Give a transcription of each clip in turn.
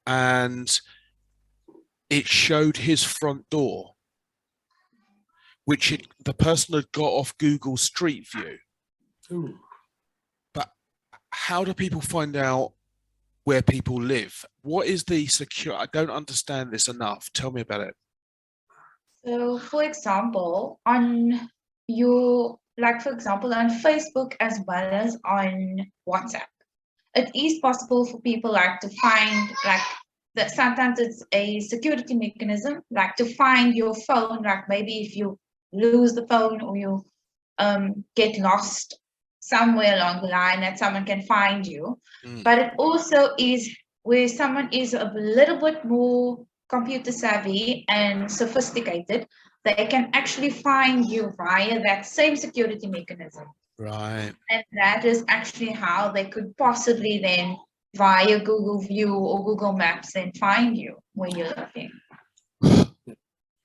and it showed his front door, which the person had got off Google Street View. Ooh. But how do people find out where people live? What is the secure? I don't understand this enough. Tell me about it. So, for example, on for example, on Facebook as well as on WhatsApp, it is possible for people to find that sometimes it's a security mechanism, to find your phone, maybe if you lose the phone or you get lost somewhere along the line, that someone can find you. But it also is where someone is a little bit more computer savvy and sophisticated, they can actually find you via that same security mechanism. Right. And that is actually how they could possibly then, via Google View or Google Maps, then find you when you're looking.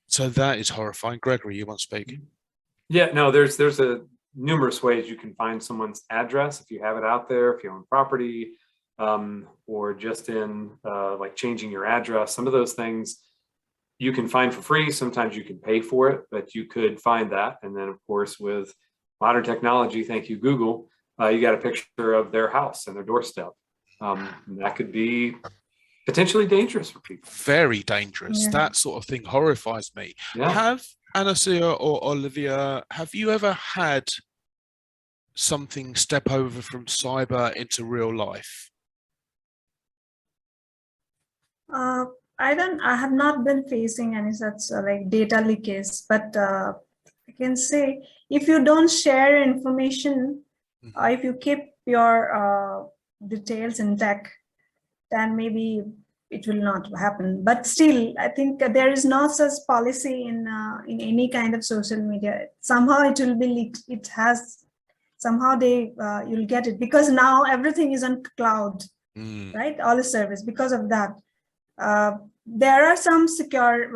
So that is horrifying. Gregory, you want to speak? Yeah, no, there's numerous ways you can find someone's address if you have it out there, if you own property, or just in like changing your address. Some of those things you can find for free. Sometimes you can pay for it, but you could find that. And then, of course, with modern technology, thank you, Google, you got a picture of their house and their doorstep. And that could be potentially dangerous for people. Very dangerous. Yeah. That sort of thing horrifies me. Yeah. Have Anasia or Olivia, have you ever had something step over from cyber into real life? I have not been facing any such like data leakage, but I can say if you don't share information, if you keep your details intact, then maybe it will not happen. But still, I think there is no such policy in any kind of social media. Somehow it will be leaked. It has somehow you'll get it, because now everything is on cloud, right? All the service. Because of that, there are some security.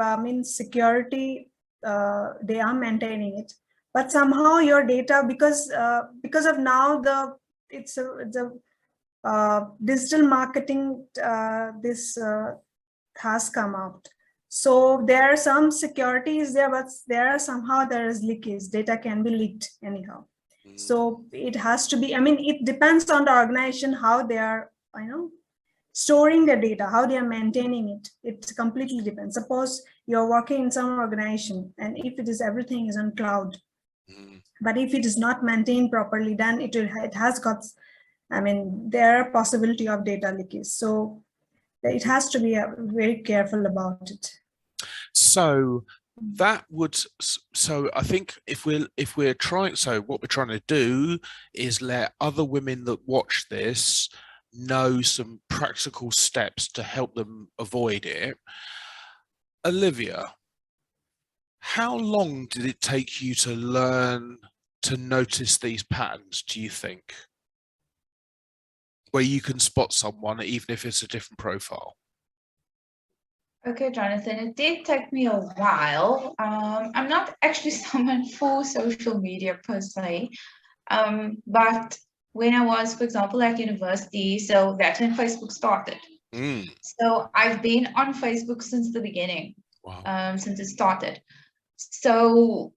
They are maintaining it, but somehow your data, because of now it's a digital marketing, this has come out. So there are some securities there, but there is leakage. Data can be leaked anyhow. So it has to be, it depends on the organization, how they are, storing the data, how they are maintaining it. It completely depends. Suppose you're working in some organization, and if everything is on cloud, but if it is not maintained properly, then it has got, there are possibility of data leakage. So it has to be very careful about it. So I think if we're trying, so what we're trying to do is let other women that watch this know some practical steps to help them avoid it. Olivia, how long did it take you to learn to notice these patterns, do you think, where you can spot someone even if it's a different profile? Okay, Jonathan, it did take me a while. I'm not actually someone for social media per se, but when I was, for example, at university, so that's when Facebook started. So I've been on Facebook since the beginning. Wow. Since it started. So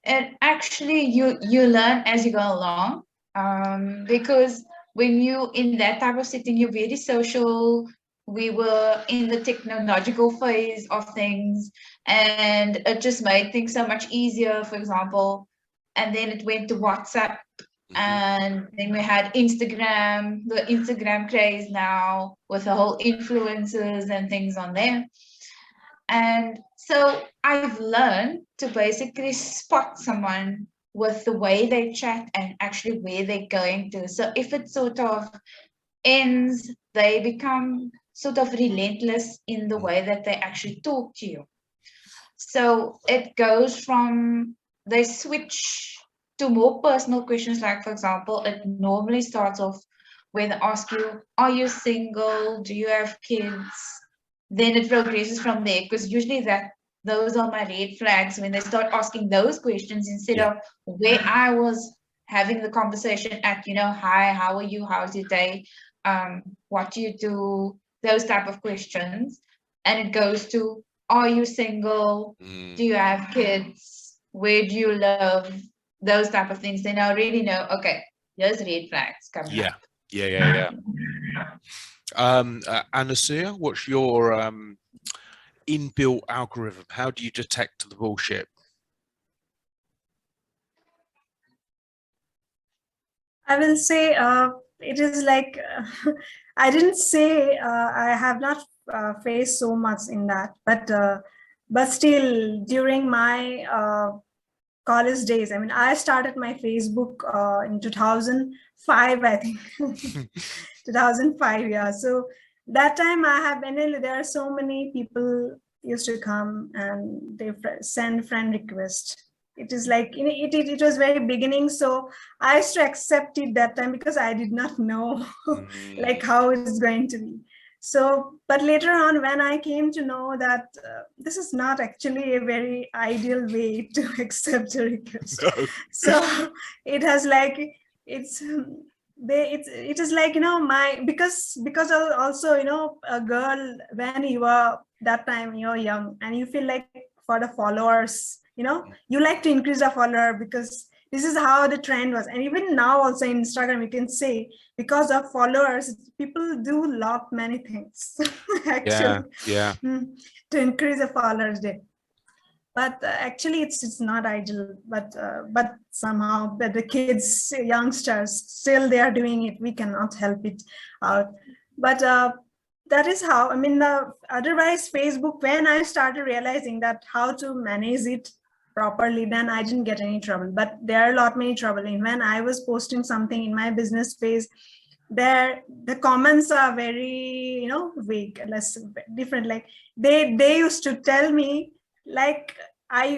and actually you learn as you go along, because when you in that type of setting, you're very social. We were in the technological phase of things, and it just made things so much easier, for example. And then it went to WhatsApp, and then we had Instagram, the Instagram craze now, with the whole influencers and things on there. And so I've learned to basically spot someone with the way they chat and actually where they're going to. So if it sort of ends, they become sort of relentless in the way that they actually talk to you. So it goes from, they switch to more personal questions, like, for example, it normally starts off when they ask you, are you single? Do you have kids? Then it progresses from there, because usually those are my red flags when they start asking those questions instead of where I was having the conversation at, hi, how are you? How's your day? What do you do? those type of questions, and it goes to, are you single? Do you have kids? Where do you live? Those type of things. Then I already know, okay, there's red flags coming up. Yeah. Anasia, what's your inbuilt algorithm? How do you detect the bullshit? I will say it is like, I didn't say I have not faced so much in that, but still during my college days, I mean, I started my Facebook in 2005, I think, 2005, yeah. So that time there are so many people used to come and they send friend requests. It is like, it was very beginning. So I used to accept it that time because I did not know like how it's going to be. So, but later on, when I came to know that this is not actually a very ideal way to accept a request. No. So it has like, it is like, because also, a girl, when you are that time, you're young and you feel like for the followers, you like to increase the follower because this is how the trend was. And even now also in Instagram, you can say, because of followers, people do lot many things actually to increase the followers there. But actually it's not ideal, but somehow the kids, youngsters, still they are doing it. We cannot help it out. But that is how, I mean, otherwise Facebook, when I started realizing that how to manage it properly, then I didn't get any trouble. But there are a lot many trouble. And when I was posting something in my business page, the comments are very, vague, less different. Like they used to tell me, like,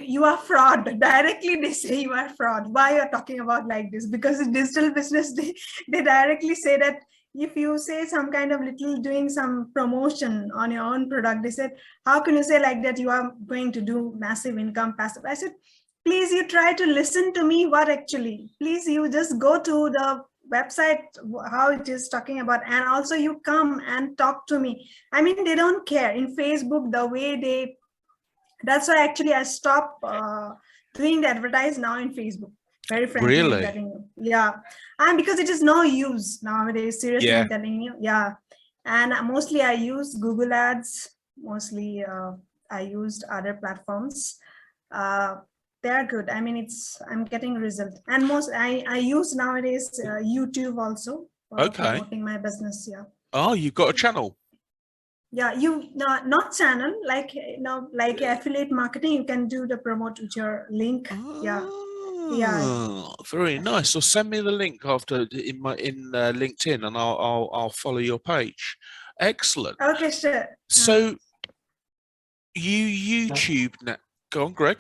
you are fraud. Directly they say you are fraud. Why you're talking about like this? Because in digital business, they directly say that if you say some kind of doing some promotion on your own product, they said, how can you say like that you are going to do massive income passive? I said, please, you try to listen to me. What actually? Please, you just go to the website, how it is talking about, and also you come and talk to me. I mean, they don't care. In Facebook, the way that's why actually I stopped doing the advertise now in Facebook. Very frankly, I'm telling you. Yeah. And because it is no use nowadays, seriously, I'm telling you. Yeah. And mostly I use Google Ads. Mostly I used other platforms. They're good. I mean, I'm getting result. And I use nowadays YouTube also for promoting my business. Yeah. Oh, you've got a channel. Yeah, not channel, like, like affiliate marketing, you can do the promote with your link. Yeah. Very nice. So send me the link after in LinkedIn, and I'll follow your page. Excellent. Okay, sure. So you YouTube now. Go on, Greg.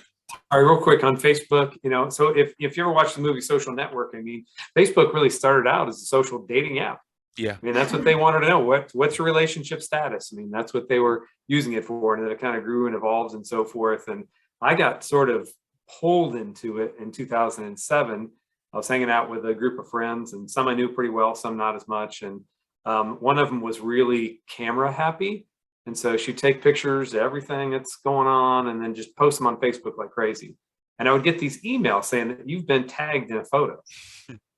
All right, real quick on Facebook, so if you ever watched the movie Social Network, I mean, Facebook really started out as a social dating app. Yeah. I mean, that's what they wanted to know. What's your relationship status? I mean, that's what they were using it for. And then it kind of grew and evolved and so forth. And I got sort of pulled into it in 2007. I was hanging out with a group of friends, and some I knew pretty well, some not as much. And one of them was really camera happy. And so she'd take pictures of everything that's going on and then just post them on Facebook like crazy. And I would get these emails saying that you've been tagged in a photo.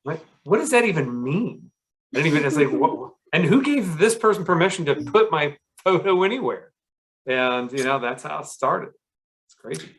Like, what does that even mean? I didn't even, it's like, what, and who gave this person permission to put my photo anywhere? And, that's how it started. It's crazy.